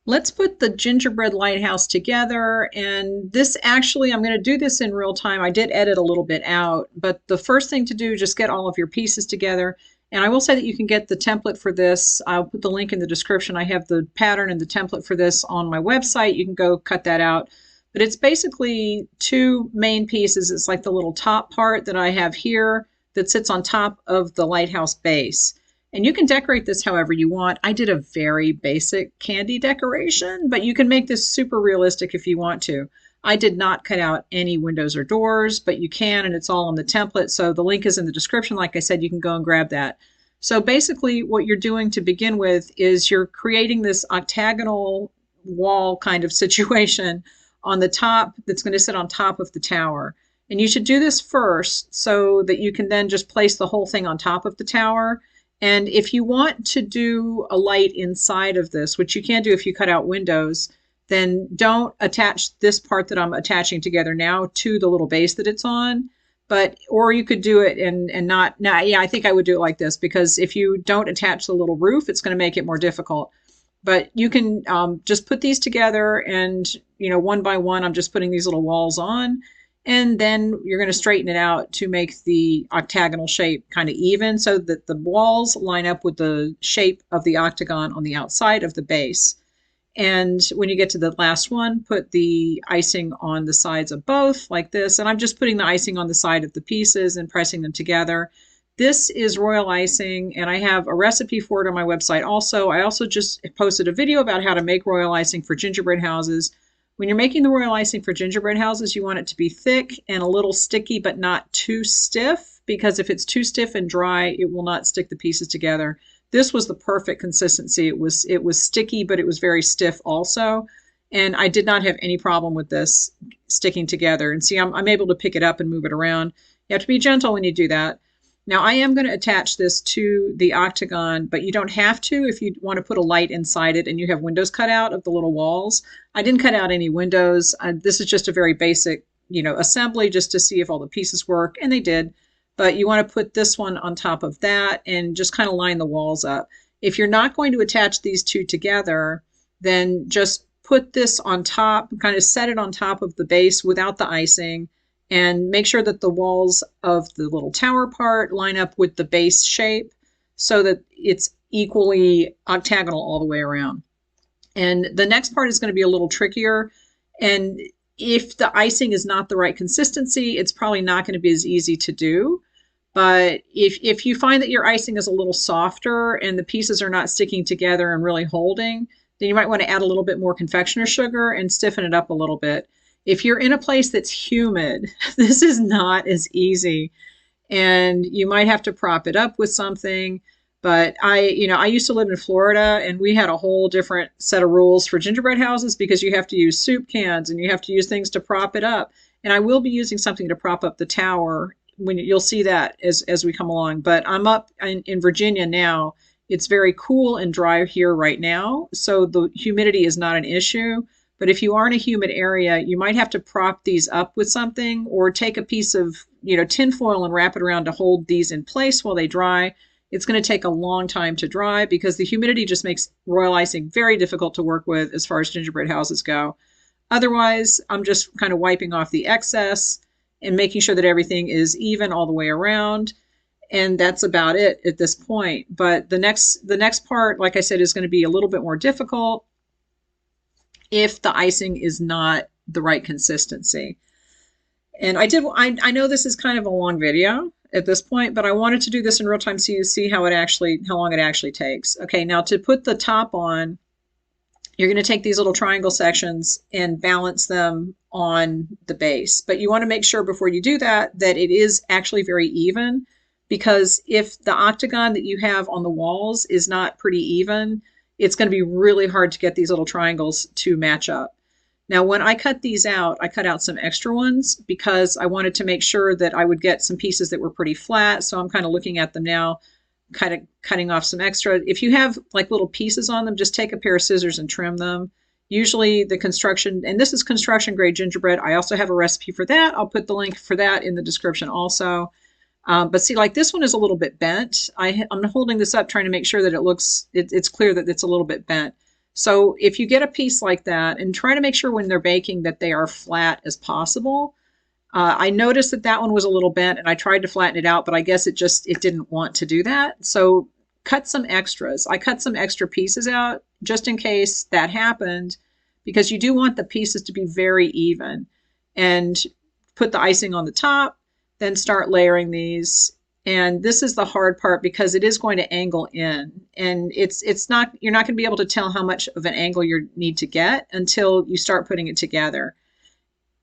Let's put the gingerbread lighthouse together. And this actually, I'm going to do this in real time. I did edit a little bit out, but the first thing to do, just get all of your pieces together. And I will say that you can get the template for this. I'll put the link in the description. I have the pattern and the template for this on my website. You can go cut that out. But it's basically two main pieces. It's like the little top part that I have here that sits on top of the lighthouse base. And you can decorate this however you want. I did a very basic candy decoration, but you can make this super realistic if you want to. I did not cut out any windows or doors, but you can, and it's all on the template. So the link is in the description. Like I said, you can go and grab that. So basically what you're doing to begin with is you're creating this octagonal wall kind of situation on the top that's going to sit on top of the tower. And you should do this first so that you can then just place the whole thing on top of the tower. And if you want to do a light inside of this, which you can do if you cut out windows, then don't attach this part that I'm attaching together now to the little base that it's on. But, or you could do it and not, now, yeah, I think I would do it like this, because if you don't attach the little roof, it's going to make it more difficult. But you can just put these together and, you know, one by one, I'm just putting these little walls on. And then you're going to straighten it out to make the octagonal shape kind of even so that the walls line up with the shape of the octagon on the outside of the base. And when you get to the last one, put the icing on the sides of both like this. And I'm just putting the icing on the side of the pieces and pressing them together. This is royal icing, and I have a recipe for it on my website also. I also just posted a video about how to make royal icing for gingerbread houses. When you're making the royal icing for gingerbread houses, you want it to be thick and a little sticky, but not too stiff, because if it's too stiff and dry, it will not stick the pieces together. This was the perfect consistency. It was sticky, but it was very stiff also. And I did not have any problem with this sticking together. And see, I'm able to pick it up and move it around. You have to be gentle when you do that. Now I am going to attach this to the octagon, but you don't have to if you want to put a light inside it and you have windows cut out of the little walls. I didn't cut out any windows. This is just a very basic, you know, assembly just to see if all the pieces work, and they did. But you want to put this one on top of that and just kind of line the walls up. If you're not going to attach these two together, then just put this on top, kind of set it on top of the base without the icing, and make sure that the walls of the little tower part line up with the base shape so that it's equally octagonal all the way around. And the next part is going to be a little trickier. And if the icing is not the right consistency, it's probably not going to be as easy to do. But if you find that your icing is a little softer and the pieces are not sticking together and really holding, then you might want to add a little bit more confectioner sugar and stiffen it up a little bit. If you're in a place that's humid, this is not as easy, and you might have to prop it up with something. But I used to live in Florida, and we had a whole different set of rules for gingerbread houses because you have to use soup cans and you have to use things to prop it up. And I will be using something to prop up the tower when you'll see that as we come along. But I'm up in Virginia now. It's very cool and dry here right now, so the humidity is not an issue. But if you are in a humid area, you might have to prop these up with something, or take a piece of, you know, tin foil and wrap it around to hold these in place while they dry. It's going to take a long time to dry because the humidity just makes royal icing very difficult to work with as far as gingerbread houses go. Otherwise, I'm just kind of wiping off the excess and making sure that everything is even all the way around. And that's about it at this point. But the next part, like I said, is going to be a little bit more difficult if the icing is not the right consistency. And I know this is kind of a long video at this point, but I wanted to do this in real time so you see how long it actually takes. Okay, now to put the top on, you're going to take these little triangle sections and balance them on the base. But you want to make sure before you do that it is actually very even, because if the octagon that you have on the walls is not pretty even, it's going to be really hard to get these little triangles to match up. Now, when I cut these out, I cut out some extra ones because I wanted to make sure that I would get some pieces that were pretty flat. So I'm kind of looking at them now, kind of cutting off some extra. If you have like little pieces on them, just take a pair of scissors and trim them. Usually the construction, and this is construction grade gingerbread. I also have a recipe for that. I'll put the link for that in the description also. But see, like this one is a little bit bent. I'm holding this up trying to make sure that it's clear that it's a little bit bent. So if you get a piece like that, and try to make sure when they're baking that they are flat as possible. I noticed that that one was a little bent, and I tried to flatten it out, but I guess it didn't want to do that. So cut some extras. I cut some extra pieces out just in case that happened, because you do want the pieces to be very even. And put the icing on the top, then start layering these. And this is the hard part because it is going to angle in, and it's not, you're not going to be able to tell how much of an angle you need to get until you start putting it together.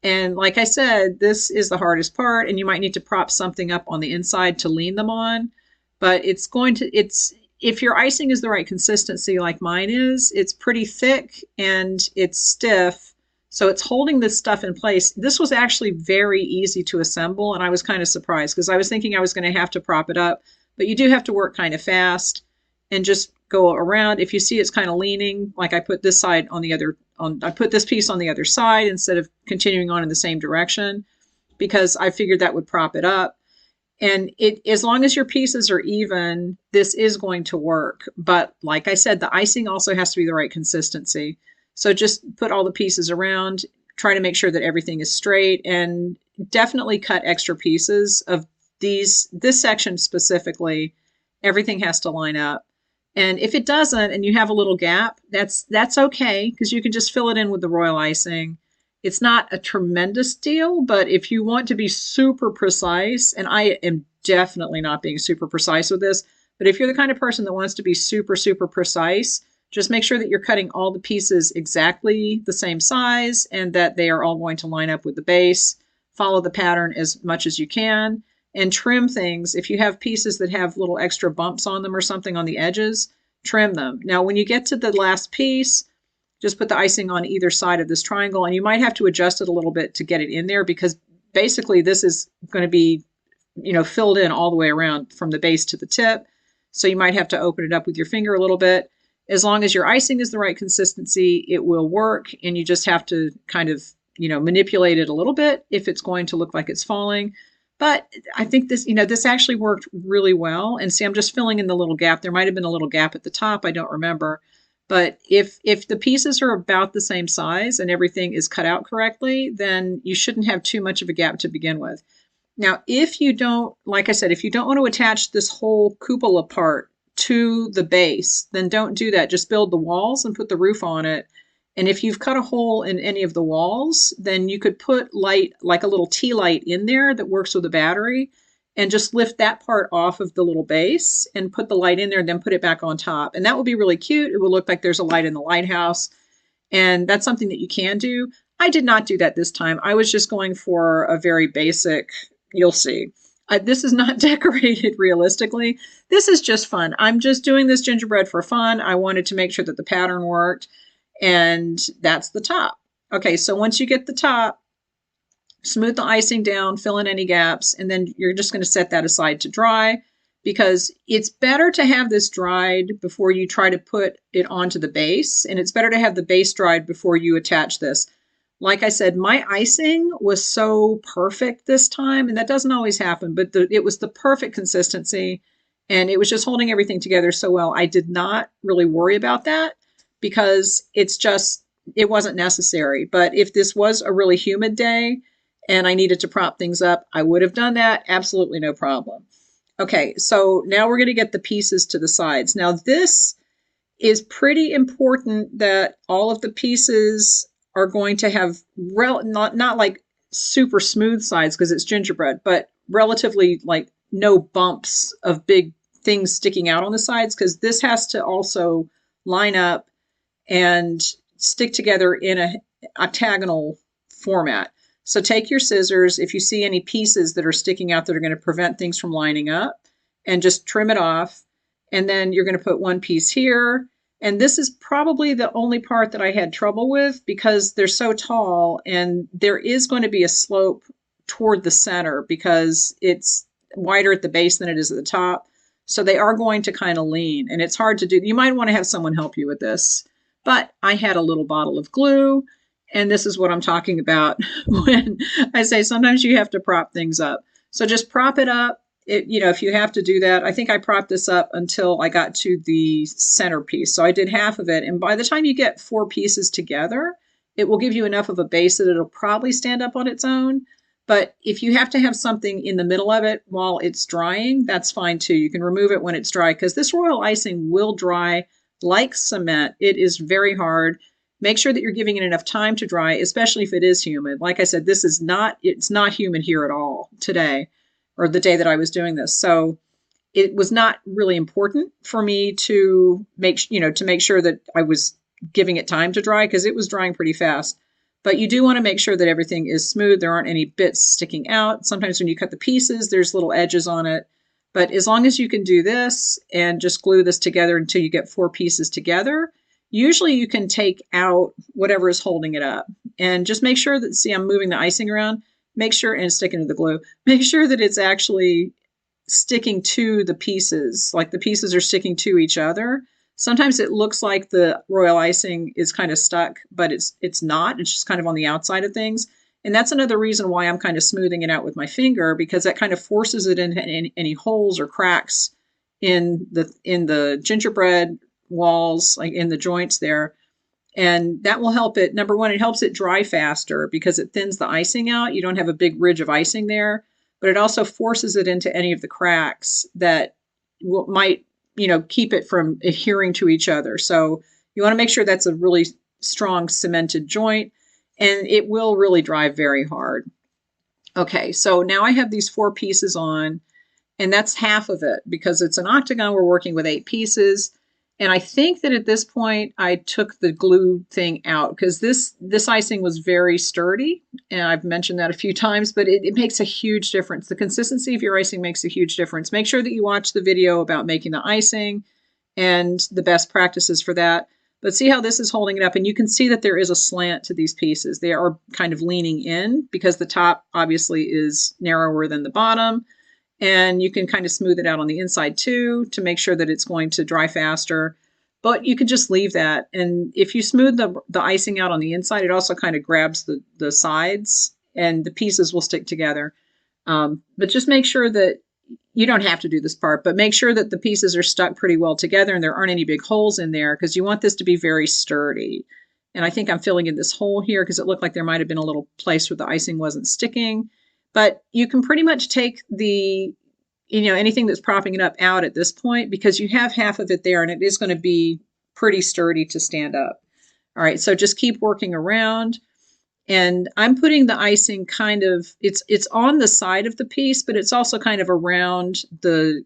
And like I said, this is the hardest part, and you might need to prop something up on the inside to lean them on. But if your icing is the right consistency like mine is, it's pretty thick and it's stiff. So it's holding this stuff in place. This was actually very easy to assemble, and I was kind of surprised because I was thinking I was going to have to prop it up. But you do have to work kind of fast and just go around. If you see it's kind of leaning, like I put this side on the other, I put this piece on the other side instead of continuing on in the same direction because I figured that would prop it up. And as long as your pieces are even, this is going to work. But like I said, the icing also has to be the right consistency. So just put all the pieces around, try to make sure that everything is straight, and definitely cut extra pieces of this section specifically. Everything has to line up. And if it doesn't, and you have a little gap, that's okay, because you can just fill it in with the royal icing. It's not a tremendous deal, but if you want to be super precise, and I am definitely not being super precise with this, but if you're the kind of person that wants to be super, super precise, just make sure that you're cutting all the pieces exactly the same size and that they are all going to line up with the base. Follow the pattern as much as you can. And trim things. If you have pieces that have little extra bumps on them or something on the edges, trim them. Now, when you get to the last piece, just put the icing on either side of this triangle, and you might have to adjust it a little bit to get it in there because basically this is going to be, filled in all the way around from the base to the tip. So you might have to open it up with your finger a little bit. As long as your icing is the right consistency, it will work, and you just have to kind of, manipulate it a little bit if it's going to look like it's falling. But I think this actually worked really well. And see, I'm just filling in the little gap. There might have been a little gap at the top. I don't remember. But if the pieces are about the same size and everything is cut out correctly, then you shouldn't have too much of a gap to begin with. Now, if you don't, like I said, if you don't want to attach this whole cupola part to the base, then don't do that. Just build the walls and put the roof on it. And if you've cut a hole in any of the walls, then you could put light, like a little tea light in there that works with a battery, and just lift that part off of the little base and put the light in there and then put it back on top. And that will be really cute. It will look like there's a light in the lighthouse. And that's something that you can do. I did not do that this time. I was just going for a very basic, you'll see. This is not decorated realistically. This is just fun. I'm just doing this gingerbread for fun. I wanted to make sure that the pattern worked. And that's the top. Okay, so once you get the top, smooth the icing down, fill in any gaps, and then you're just going to set that aside to dry, because it's better to have this dried before you try to put it onto the base, and it's better to have the base dried before you attach this. Like I said, my icing was so perfect this time, and that doesn't always happen, but it was the perfect consistency, and it was just holding everything together so well. I did not really worry about that, because it wasn't necessary. But if this was a really humid day and I needed to prop things up, I would have done that. Absolutely no problem. Okay, so now we're going to get the pieces to the sides. Now this is pretty important that all of the pieces are going to have not like super smooth sides because it's gingerbread, but relatively like no bumps of big things sticking out on the sides, because this has to also line up and stick together in a octagonal format. So take your scissors. If you see any pieces that are sticking out that are going to prevent things from lining up, and just trim it off. And then you're going to put one piece here. And this is probably the only part that I had trouble with because they're so tall, and there is going to be a slope toward the center because it's wider at the base than it is at the top. So they are going to kind of lean, and it's hard to do. You might want to have someone help you with this. But I had a little bottle of glue, and this is what I'm talking about when I say sometimes you have to prop things up. So just prop it up. if you have to do that, I think I propped this up until I got to the centerpiece. So I did half of it. And by the time you get 4 pieces together, it will give you enough of a base that it'll probably stand up on its own. But if you have to have something in the middle of it while it's drying, that's fine too. You can remove it when it's dry because this royal icing will dry like cement. It is very hard. Make sure that you're giving it enough time to dry, especially if it is humid. Like I said, it's not humid here at all today, or the day that I was doing this. So it was not really important for me to make sure that I was giving it time to dry because it was drying pretty fast. But you do want to make sure that everything is smooth. There aren't any bits sticking out. Sometimes when you cut the pieces, there's little edges on it. But as long as you can do this and just glue this together until you get 4 pieces together, usually you can take out whatever is holding it up. And just make sure that, see, I'm moving the icing around. Make sure, and sticking to the glue, make sure that it's actually sticking to the pieces, like the pieces are sticking to each other. Sometimes it looks like the royal icing is kind of stuck, but it's not. It's just kind of on the outside of things. And that's another reason why I'm kind of smoothing it out with my finger, because that kind of forces it into any holes or cracks in the gingerbread walls, like in the joints there. And that will help it. Number one, it helps it dry faster because it thins the icing out. You don't have a big ridge of icing there, but it also forces it into any of the cracks that might, keep it from adhering to each other. So you want to make sure that's a really strong cemented joint, and it will really dry very hard. Okay, so now I have these 4 pieces on, and that's half of it because it's an octagon. We're working with 8 pieces. And I think that at this point, I took the glue thing out because this icing was very sturdy. And I've mentioned that a few times, but it makes a huge difference. The consistency of your icing makes a huge difference. Make sure that you watch the video about making the icing and the best practices for that. But see how this is holding it up, and you can see that there is a slant to these pieces. They are kind of leaning in because the top obviously is narrower than the bottom. And you can kind of smooth it out on the inside too to make sure that it's going to dry faster. But you can just leave that. And if you smooth the icing out on the inside, it also kind of grabs the sides and the pieces will stick together. But just make sure that you don't have to do this part, but make sure that the pieces are stuck pretty well together and there aren't any big holes in there because you want this to be very sturdy. And I think I'm filling in this hole here because it looked like there might have been a little place where the icing wasn't sticking. But you can pretty much take anything that's propping it up out at this point because you have half of it there and it is going to be pretty sturdy to stand up. All right, so just keep working around. And I'm putting the icing kind of, it's on the side of the piece, but it's also kind of around the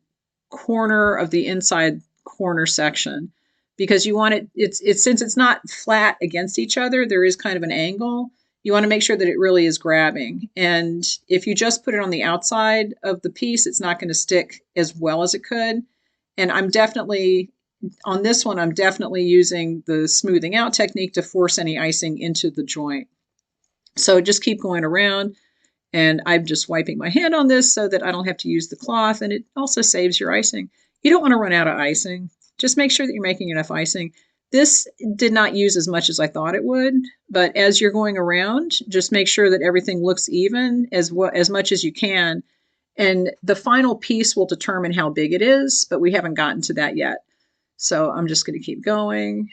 corner of the inside corner section because you want it, since it's not flat against each other, there is kind of an angle. You want to make sure that it really is grabbing. And if you just put it on the outside of the piece, it's not going to stick as well as it could. And on this one, I'm definitely using the smoothing out technique to force any icing into the joint. So just keep going around. And I'm just wiping my hand on this so that I don't have to use the cloth. And it also saves your icing. You don't want to run out of icing. Just make sure that you're making enough icing. This did not use as much as I thought it would, but as you're going around, just make sure that everything looks even as much as you can. And the final piece will determine how big it is, but we haven't gotten to that yet. So I'm just going to keep going.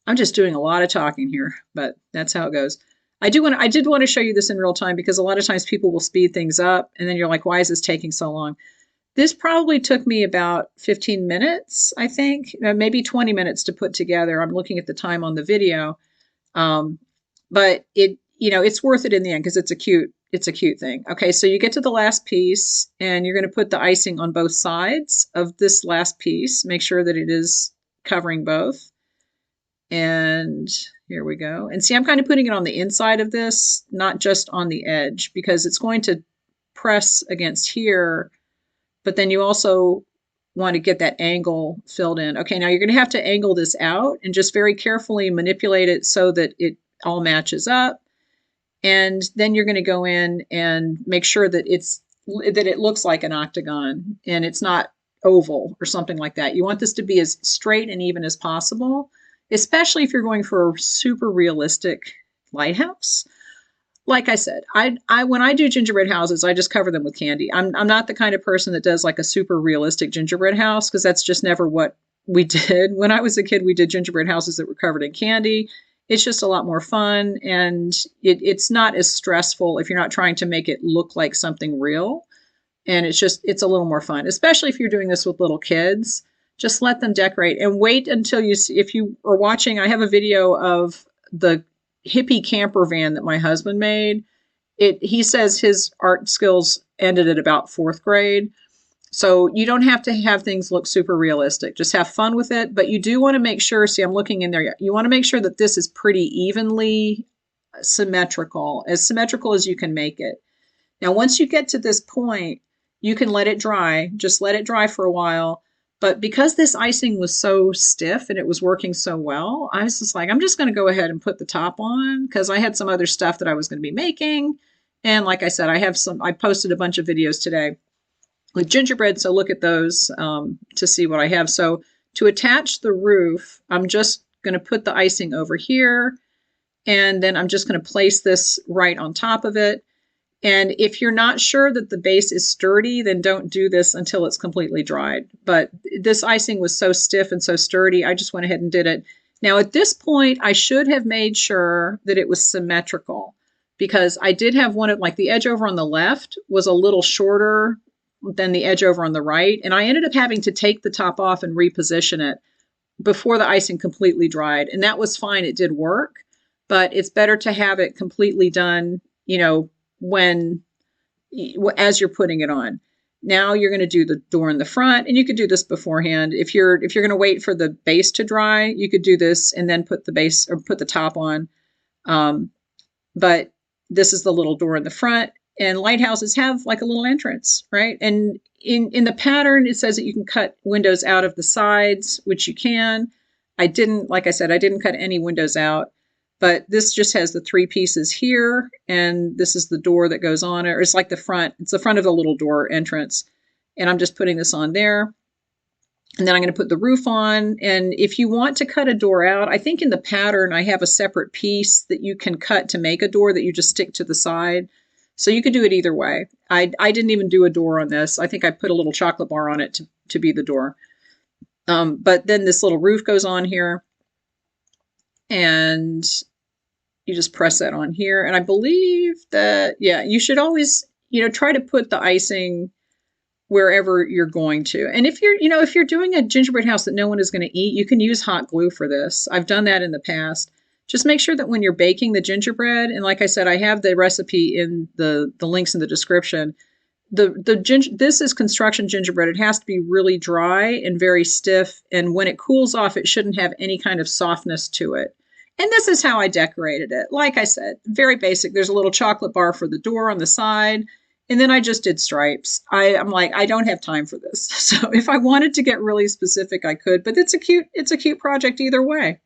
I'm just doing a lot of talking here, but that's how it goes. I did want to show you this in real time because a lot of times people will speed things up and then you're like, why is this taking so long? This probably took me about 15 minutes, I think, maybe 20 minutes to put together. I'm looking at the time on the video. But it's worth it in the end because it's a cute thing. Okay, so you get to the last piece and you're going to put the icing on both sides of this last piece. Make sure that it is covering both. And here we go. And see, I'm kind of putting it on the inside of this, not just on the edge, because it's going to press against here. But then you also want to get that angle filled in. Okay, now you're going to have to angle this out and just very carefully manipulate it so that it all matches up. And then you're going to go in and make sure that it looks like an octagon and it's not oval or something like that. You want this to be as straight and even as possible, especially if you're going for a super realistic lighthouse. like I said, when I do gingerbread houses, I just cover them with candy. I'm not the kind of person that does like a super realistic gingerbread house because that's just never what we did. When I was a kid, we did gingerbread houses that were covered in candy. It's just a lot more fun, and it's not as stressful if you're not trying to make it look like something real. And it's a little more fun, especially if you're doing this with little kids. Just let them decorate and wait until you see, if you are watching, I have a video of the hippie camper van that my husband made. He says his art skills ended at about fourth grade. So you don't have to have things look super realistic. Just have fun with it. But you do want to make sure, see, I'm looking in there. You want to make sure that this is pretty evenly symmetrical as you can make it. Now, once you get to this point, you can let it dry. Just let it dry for a while. But because this icing was so stiff and it was working so well, I was just like, I'm just going to go ahead and put the top on because I had some other stuff that I was going to be making. And like I said, I posted a bunch of videos today with gingerbread. So look at those to see what I have. So to attach the roof, I'm just going to put the icing over here. And then I'm just going to place this right on top of it. And if you're not sure that the base is sturdy, then don't do this until it's completely dried. But this icing was so stiff and so sturdy, I just went ahead and did it. Now at this point, I should have made sure that it was symmetrical because I did have one of, like the edge over on the left was a little shorter than the edge over on the right. And I ended up having to take the top off and reposition it before the icing completely dried. And that was fine. It did work, but it's better to have it completely done, as you're putting it on. Now you're going to do the door in the front, and you could do this beforehand. If you're going to wait for the base to dry, you could do this and then put the base or put the top on. But this is the little door in the front, and lighthouses have like a little entrance, right? And in the pattern, it says that you can cut windows out of the sides, which you can. Like I said, I didn't cut any windows out. But this just has the 3 pieces here, and this is the door that goes on it. Or it's like the front. It's the front of the little door entrance. And I'm just putting this on there. And then I'm going to put the roof on. And if you want to cut a door out, I think in the pattern I have a separate piece that you can cut to make a door that you just stick to the side. So you could do it either way. I didn't even do a door on this. I think I put a little chocolate bar on it to be the door. But then this little roof goes on here. And you just press that on here. And I believe that, yeah, you should always, try to put the icing wherever you're going to. And if you're doing a gingerbread house that no one is going to eat, you can use hot glue for this. I've done that in the past. Just make sure that when you're baking the gingerbread, and like I said, I have the recipe in the links in the description. This is construction gingerbread. It has to be really dry and very stiff. And when it cools off, it shouldn't have any kind of softness to it. And this is how I decorated it. Like I said, very basic. There's a little chocolate bar for the door on the side. And then I just did stripes. I'm like, I don't have time for this. So if I wanted to get really specific, I could, but it's a cute project either way.